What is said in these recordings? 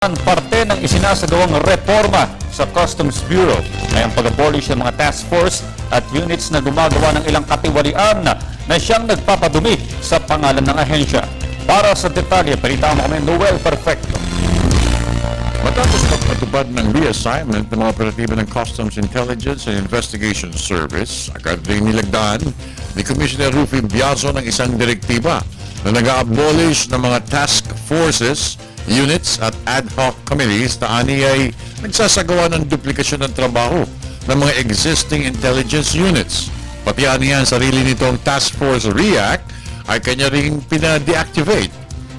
Parte ng isinasagawang reforma sa Customs Bureau ay ang pag-abolish ng mga task force at units na gumagawa ng ilang katiwalian na siyang nagpapadumi sa pangalan ng ahensya. Para sa detalye, balita mo kami Noel Perfecto. Matapos magpatupad ng reassignment ng mga operatiba ng Customs Intelligence and Investigation Service, agad rin nilagdaan ni Commissioner Rufy Biazon ng isang direktiba na nag-abolish ng mga task forces, units at ad hoc committees na ani ay nagsasagawa ng duplikasyon ng trabaho ng mga existing intelligence units. Pati ani ang sarili nitong Task Force REACT ay kanya ring pina-deactivate.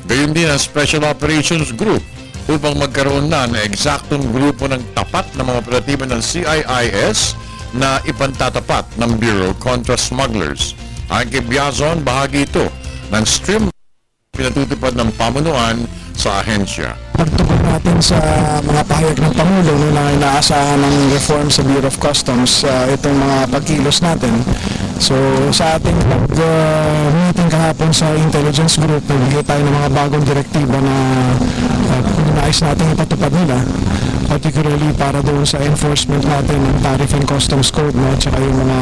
Gayon din ang Special Operations Group upang magkaroon na ng eksaktong grupo ng tapat na mga operatiba ng CIIS na ipantatapat ng Bureau contra smugglers. Ang kay Biazon, bahagi ito ng stream pinatutupad ng pamunuan sa ahensya. Pagtugon natin sa mga pahayag ng Pangulo na inaasahan ng reform sa Bureau of Customs, itong mga pagkilos natin. So sa ating meeting kahapon sa Intelligence Group, nagbigay tayo ng mga bagong direktiba na nais natin ipatupad nila, particularly para doon sa enforcement natin ng Tariff and Customs Code, at saka yung mga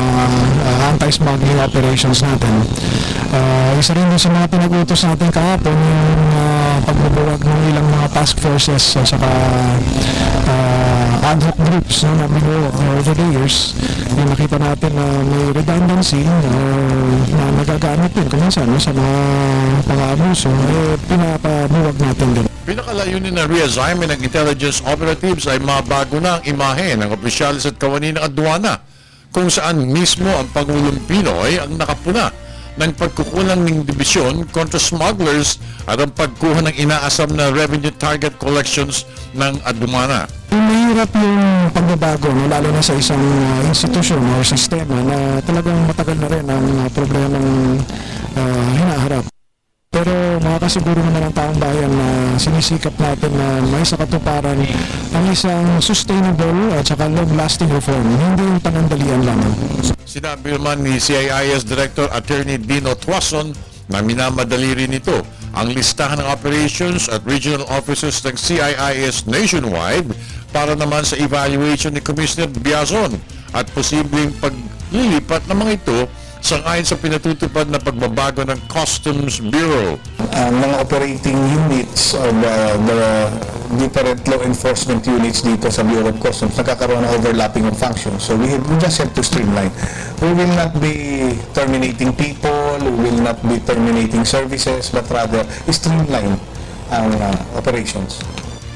anti-smuggling operations natin. Isa rin din sa mga pinag-utos natin kahapon yung pagbubuwag ng ilang mga task forces at saka ad hoc groups na binuo over the years. Nakita natin na may redundancy na nagagamit din kuminsan sa mga pang-aabuso, pinapabuwag natin din. Pinakalayunin ng reassignment ng intelligence operatives ay mabago na ang imahe ng opisyalis at kawani ng adwana, kung saan mismo ang Pangulong Pinoy ang nakapuna ng pagkukulang ng dibisyon kontra smugglers at ang pagkuha ng inaasam na revenue target collections ng adwana. Mahirap yung pagbabago, lalo na sa isang institusyon o sistema na talagang matagal na rin ang problemang hinaharap. Pero makakasiguro naman ang taong bayan na sinisikap natin na may sa katuparan ang isang sustainable at saka long-lasting reform, hindi yung panandalian lamang. Sinabi naman ni CIIS Director Attorney Dino Tuason na minamadali rin ito ang listahan ng operations at regional offices ng CIIS nationwide para naman sa evaluation ni Commissioner Biazon at posibleng paglilipat ng mga ito sangayon sa pinatutupad na pagbabago ng Customs Bureau. Mga operating units of the different law enforcement units dito sa Bureau of Customs nagkakaroon ng overlapping of functions. So we just have to streamline. We will not be terminating people, we will not be terminating services, but rather streamline ang operations.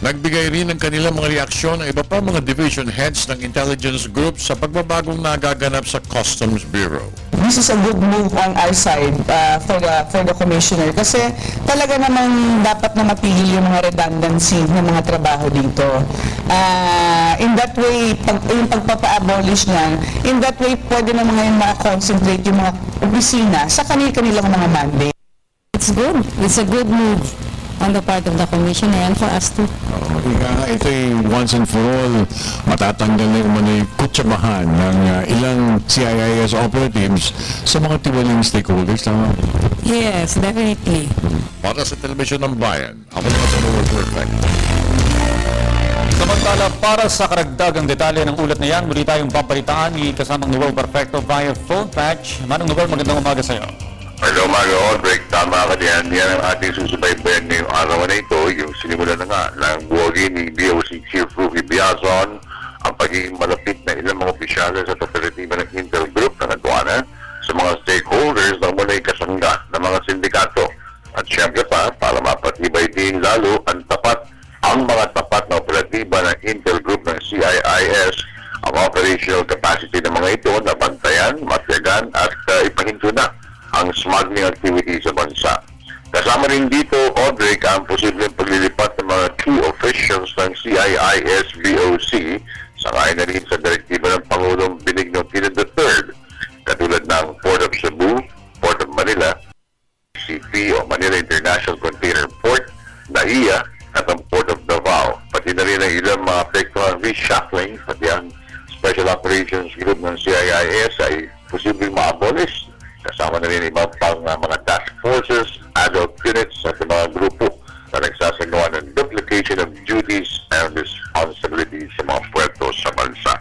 Nagbigay rin ng kanilang mga reaksyon ang iba pa mga division heads ng intelligence group sa pagbabagong nagaganap sa Customs Bureau. This is a good move on our side for the Commissioner kasi talaga namang dapat na mapigil yung mga redundancy ng mga trabaho dito. In that way, yung pagpapa-abolish niyan, in that way pwede na mga yung ma-concentrate yung mga opisina sa kanilang mga mandate. It's good. It's a good move on the part of the Commissioner and for us too. Ito ay once and for all matatanggal na yung kutsamahan ng ilang CIIS operatives sa mga tiwaling stakeholders. Tama? Yes, definitely. Para sa Telebisyon ng Bayan, ako naman sa Noel Perfect. Samantala, para sa karagdagang detalye ng ulat na yan, muli tayong papalitaan ni kasamang Noel Perfecto via phone patch. Manong Noel, magandang umaga sa iyo. Hello, Mario Aldrich. Tama ka diyan. Yan ang ating susubaybayan ngayong araw na ito. Yung sinimula na nga ng buwagi ni DOC Chief Rufy Biazon ang pagiging malapit na ilang mga opisyalis at operatiba ng Intel Group ng adwana sa mga stakeholders ng muna'y kasangga ng mga sindikato. At syempre pa, para mapatibay din lalo ang mga tapat na operatiba ng Intel Group ng CIIS, ang operational capacity ng mga ito na bantayan, matyagan at ipahinto na ang smuggling activity sa bansa. Kasama rin dito, Audric, ang posibleng paglilipat ng mga key officials ng CIIS-VOC sangayon na rin sa direktiba ng Pangulong Benigno Aquino III, katulad ng Port of Cebu, Port of Manila, CP o Manila International Container Port, NAIA, at ang Port of Davao. Pati na rin ang ilang mga apektuhan reshuffling, pati ang Special Operations Group ng CIIS ay posibleng ma-abolish. Kasama na rin ibang pang mga task forces, ad hoc units at mga grupo na nagsasagawa ng duplication of duties and responsibilities sa mga puerto sa bansa.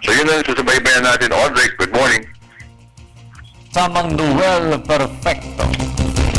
So yun ang susubaybayan natin. Audrey, good morning. Samang Noel Perfecto.